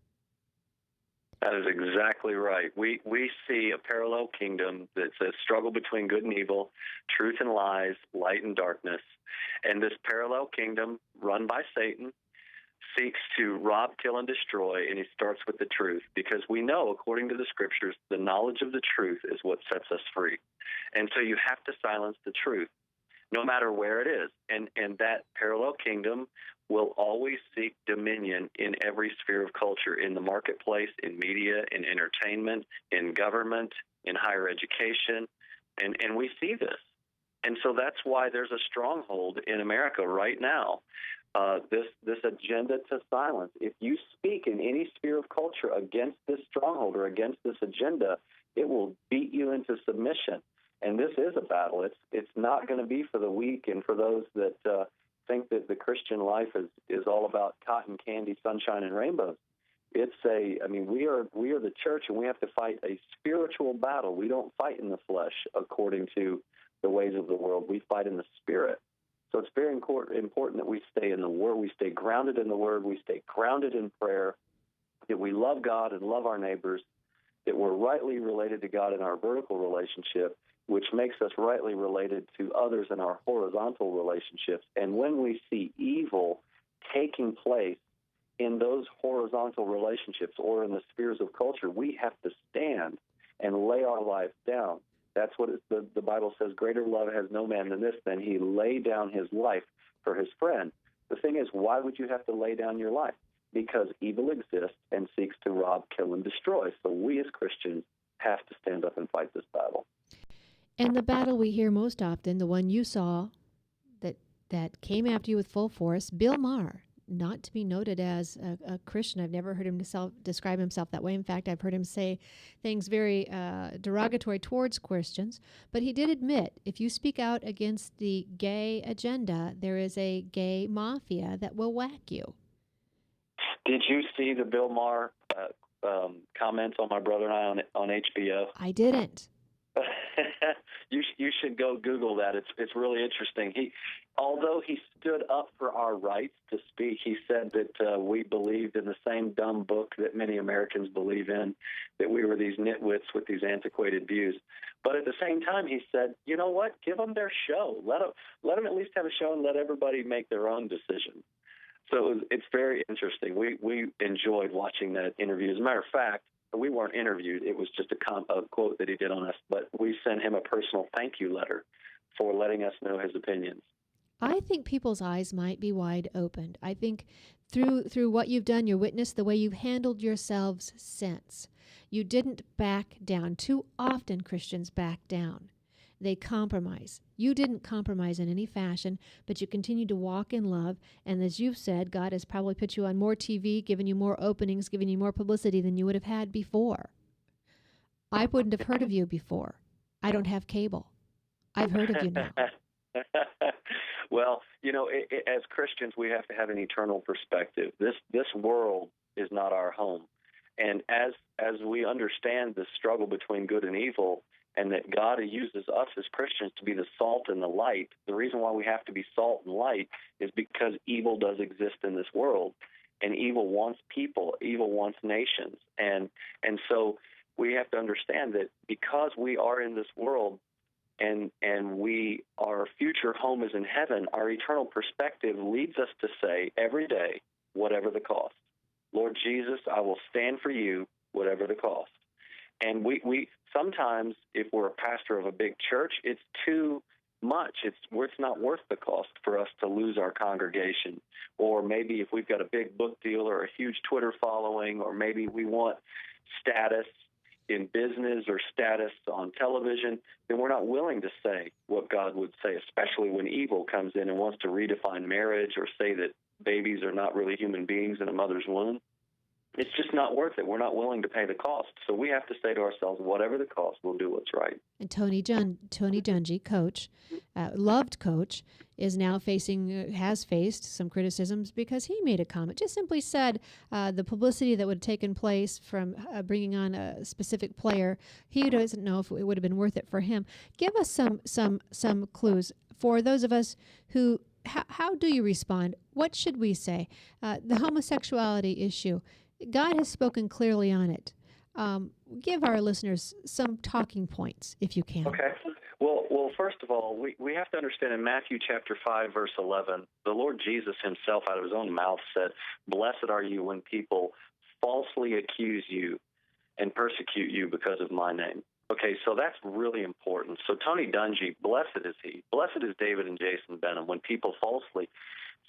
That is exactly right. We see a parallel kingdom that's a struggle between good and evil, truth and lies, light and darkness. And this parallel kingdom, run by Satan, seeks to rob, kill, and destroy, and he starts with the truth. Because we know, according to the Scriptures, the knowledge of the truth is what sets us free. And so you have to silence the truth, no matter where it is. And that parallel kingdom will always seek dominion in every sphere of culture, in the marketplace, in media, in entertainment, in government, in higher education. And we see this. And so that's why there's a stronghold in America right now, this agenda to silence. If you speak in any sphere of culture against this stronghold or against this agenda, it will beat you into submission. And this is a battle. It's not going to be for the weak and for those that think that the Christian life is all about cotton candy, sunshine, and rainbows. We are the church, and we have to fight a spiritual battle. We don't fight in the flesh according to the ways of the world. We fight in the Spirit. So it's very important that we stay in the Word, we stay grounded in the Word, we stay grounded in prayer, that we love God and love our neighbors, that we're rightly related to God in our vertical relationship, which makes us rightly related to others in our horizontal relationships. And when we see evil taking place in those horizontal relationships or in the spheres of culture, we have to stand and lay our lives down. That's what the Bible says, greater love has no man than this, than he lay down his life for his friend. The thing is, why would you have to lay down your life? Because evil exists and seeks to rob, kill, and destroy. So we as Christians have to stand up and fight this battle. And the battle we hear most often, the one you saw that came after you with full force, Bill Maher, not to be noted as a Christian. I've never heard him describe himself that way. In fact, I've heard him say things very derogatory towards Christians. But he did admit, if you speak out against the gay agenda, there is a gay mafia that will whack you. Did you see the Bill Maher comments on my brother and I on HBO? I didn't. You should go Google that. It's really interesting. Although he stood up for our rights to speak, he said that we believed in the same dumb book that many Americans believe in, that we were these nitwits with these antiquated views. But at the same time, he said, you know what? Give them their show. Let them at least have a show and let everybody make their own decision. So it's very interesting. We enjoyed watching that interview. As a matter of fact, we weren't interviewed. It was just a quote that he did on us, but we sent him a personal thank you letter for letting us know his opinions. I think people's eyes might be wide opened. I think through what you've done, your witness, the way you've handled yourselves since, you didn't back down. Too often Christians back down. They compromise. You didn't compromise in any fashion, but you continue to walk in love. And as you've said, God has probably put you on more TV, given you more openings, given you more publicity than you would have had before. I wouldn't have heard of you before. I don't have cable. I've heard of you now. Well, as Christians, we have to have an eternal perspective. This world is not our home. And as we understand the struggle between good and evil, and that God uses us as Christians to be the salt and the light. The reason why we have to be salt and light is because evil does exist in this world, and evil wants people, evil wants nations. And so we have to understand that because we are in this world and our future home is in heaven, our eternal perspective leads us to say every day, whatever the cost. Lord Jesus, I will stand for you, whatever the cost. And we sometimes, if we're a pastor of a big church, it's too much. It's not worth the cost for us to lose our congregation. Or maybe if we've got a big book deal or a huge Twitter following, or maybe we want status in business or status on television, then we're not willing to say what God would say, especially when evil comes in and wants to redefine marriage or say that babies are not really human beings in a mother's womb. It's just not worth it. We're not willing to pay the cost. So we have to say to ourselves, whatever the cost, we'll do what's right. And Tony Dungy, coach, loved coach, is now has faced some criticisms because he made a comment. Just simply said the publicity that would have taken place from bringing on a specific player, he doesn't know if it would have been worth it for him. Give us some clues for those of us who. How do you respond? What should we say? The homosexuality issue. God has spoken clearly on it. Give our listeners some talking points, if you can. Okay. Well, first of all, we have to understand in Matthew chapter 5, verse 11, the Lord Jesus himself out of his own mouth said, "Blessed are you when people falsely accuse you and persecute you because of my name." Okay, so that's really important. So Tony Dungy, blessed is he. Blessed is David and Jason Benham when people falsely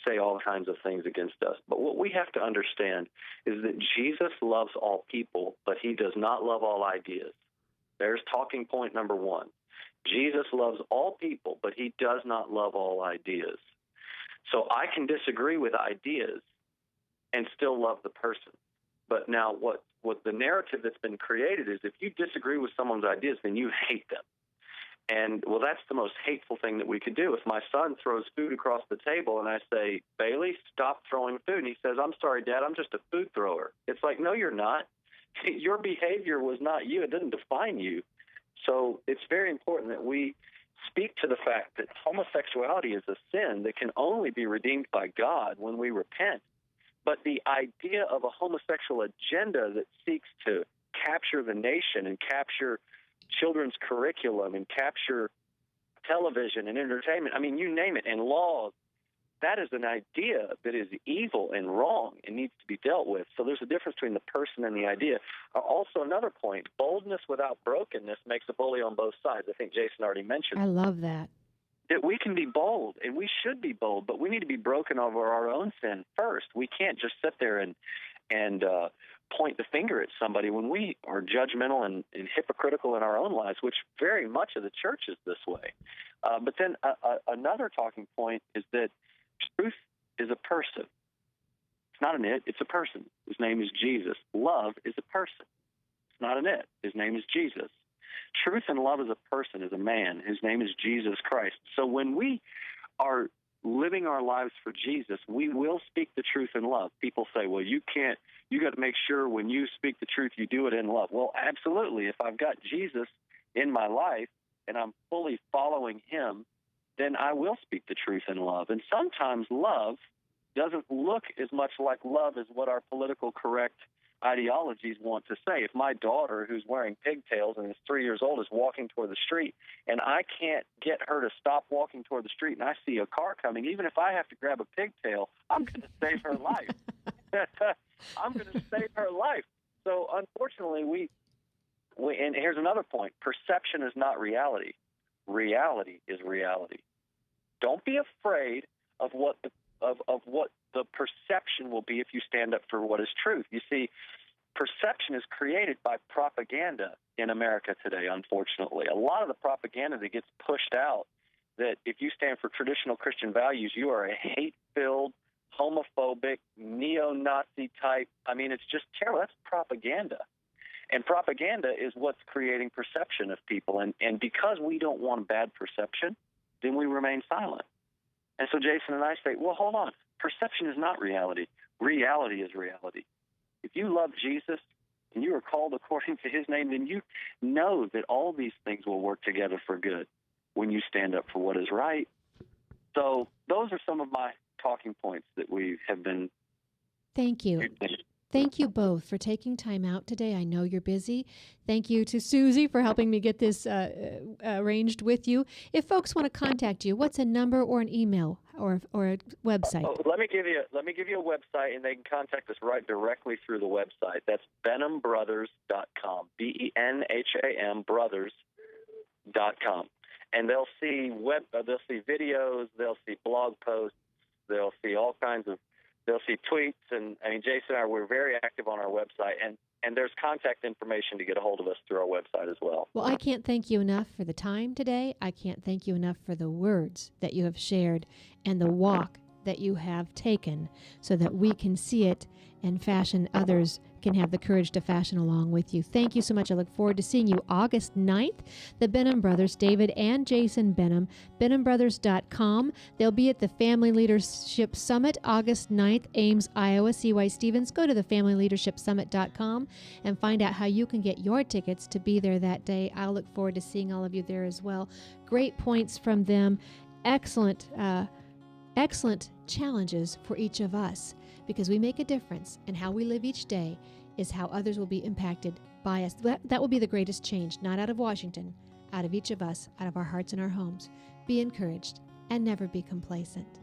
say all kinds of things against us. But what we have to understand is that Jesus loves all people, but he does not love all ideas. There's talking point number one. Jesus loves all people, but he does not love all ideas. So I can disagree with ideas and still love the person. But now what the narrative that's been created is if you disagree with someone's ideas, then you hate them. And, well, that's the most hateful thing that we could do. If my son throws food across the table and I say, "Bailey, stop throwing food," and he says, "I'm sorry, Dad, I'm just a food thrower." It's like, no, you're not. Your behavior was not you. It didn't define you. So it's very important that we speak to the fact that homosexuality is a sin that can only be redeemed by God when we repent. But the idea of a homosexual agenda that seeks to capture the nation and capture children's curriculum and capture television and entertainment, I mean, you name it, and laws, that is an idea that is evil and wrong and needs to be dealt with. So there's a difference between the person and the idea. Also, another point, boldness without brokenness makes a bully on both sides. I think Jason already mentioned I love that. that we can be bold, and we should be bold, but we need to be broken over our own sin first. We can't just sit there and point the finger at somebody when we are judgmental and hypocritical in our own lives, which very much of the church is this way. But then another talking point is that truth is a person. It's not an it, it's a person. His name is Jesus. Love is a person. It's not an it. His name is Jesus. Truth and love is a person, is a man. His name is Jesus Christ. So when we are living our lives for Jesus, we will speak the truth in love. People say, well, you got to make sure when you speak the truth, you do it in love. Well, absolutely. If I've got Jesus in my life and I'm fully following him, then I will speak the truth in love. And sometimes love doesn't look as much like love as what our political correct ideologies want to say. If my daughter, who's wearing pigtails and is 3 years old, is walking toward the street, and I can't get her to stop walking toward the street, and I see a car coming, even if I have to grab a pigtail, I'm going to save her life. I'm going to save her life. So unfortunately, we and here's another point. Perception is not reality. Reality is reality. Don't be afraid of what the perception will be if you stand up for what is truth. You see, perception is created by propaganda in America today, unfortunately. A lot of the propaganda that gets pushed out, that if you stand for traditional Christian values, you are a hate-filled, homophobic, neo-Nazi type. I mean, it's just terrible. That's propaganda. And propaganda is what's creating perception of people. And because we don't want bad perception, then we remain silent. And so Jason and I say, well, hold on. Perception is not reality. Reality is reality. If you love Jesus and you are called according to his name, then you know that all these things will work together for good when you stand up for what is right. So those are some of my talking points that we have been. Thank you. Thank you both for taking time out today. I know you're busy. Thank you to Susie for helping me get this arranged with you. If folks want to contact you, what's a number or an email or a website? Oh, let me give you a website, and they can contact us right directly through the website. That's BenhamBrothers.com, BenHam Brothers.com, and they'll see videos, they'll see blog posts, they'll see all kinds of. They'll see tweets, and I mean, Jason and I, we're very active on our website, and there's contact information to get a hold of us through our website as well. Well, I can't thank you enough for the time today. I can't thank you enough for the words that you have shared and the walk that you have taken so that we can see it and fashion others can have the courage to fashion along with you. Thank you so much. I look forward to seeing you August 9th. The Benham brothers, David and Jason Benham, BenhamBrothers.com. They'll be at the Family Leadership Summit August 9th, Ames, Iowa. C.Y. Stevens. Go to the FamilyLeadershipSummit.com and find out how you can get your tickets to be there that day. I'll look forward to seeing all of you there as well. Great points from them. Excellent challenges for each of us, because we make a difference, and how we live each day is how others will be impacted by us. That will be the greatest change, not out of Washington, out of each of us, out of our hearts and our homes. Be encouraged and never be complacent.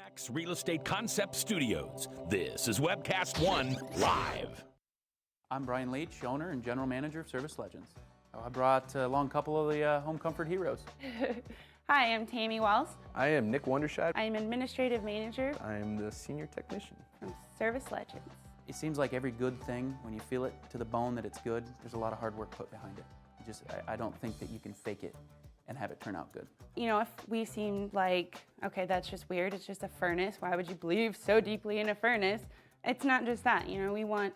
Remax Real Estate Concept Studios. This is Webcast One Live. I'm Brian Leach, owner and general manager of Service Legends. I brought along a couple of the home comfort heroes. Hi, I'm Tammy Wells. I am Nick Wondershad. I'm administrative manager. I'm the senior technician from Service Legends. It seems like every good thing, when you feel it to the bone that it's good, there's a lot of hard work put behind it. I don't think that you can fake it and have it turn out good. You know, if we seem like, okay, that's just weird, it's just a furnace, why would you believe so deeply in a furnace? It's not just that, you know, we want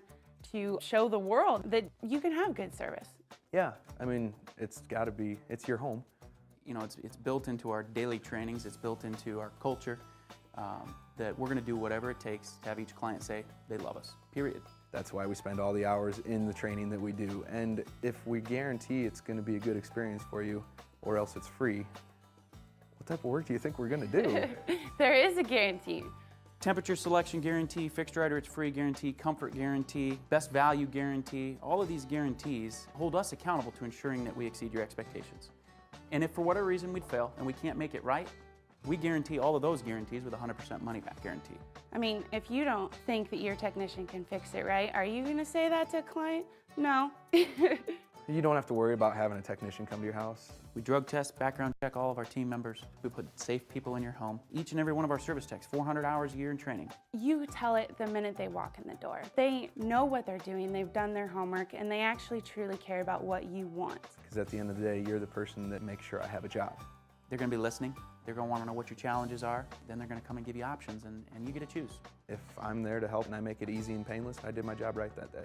to show the world that you can have good service. Yeah, I mean, it's your home. You know, it's built into our daily trainings, it's built into our culture, that we're gonna do whatever it takes to have each client say they love us, period. That's why we spend all the hours in the training that we do. And if we guarantee it's gonna be a good experience for you, or else it's free, what type of work do you think we're gonna do? There is a guarantee. Temperature selection guarantee, fixed right or it's free guarantee, comfort guarantee, best value guarantee. All of these guarantees hold us accountable to ensuring that we exceed your expectations. And if for whatever reason we'd fail and we can't make it right, we guarantee all of those guarantees with a 100% money back guarantee. I mean, if you don't think that your technician can fix it right, are you gonna say that to a client? No. You don't have to worry about having a technician come to your house. We drug test, background check all of our team members. We put safe people in your home. Each and every one of our service techs, 400 hours a year in training. You tell it the minute they walk in the door. They know what they're doing, they've done their homework, and they actually truly care about what you want. Because at the end of the day, you're the person that makes sure I have a job. They're gonna be listening. They're gonna wanna know what your challenges are. Then they're gonna come and give you options, and you get to choose. If I'm there to help and I make it easy and painless, I did my job right that day.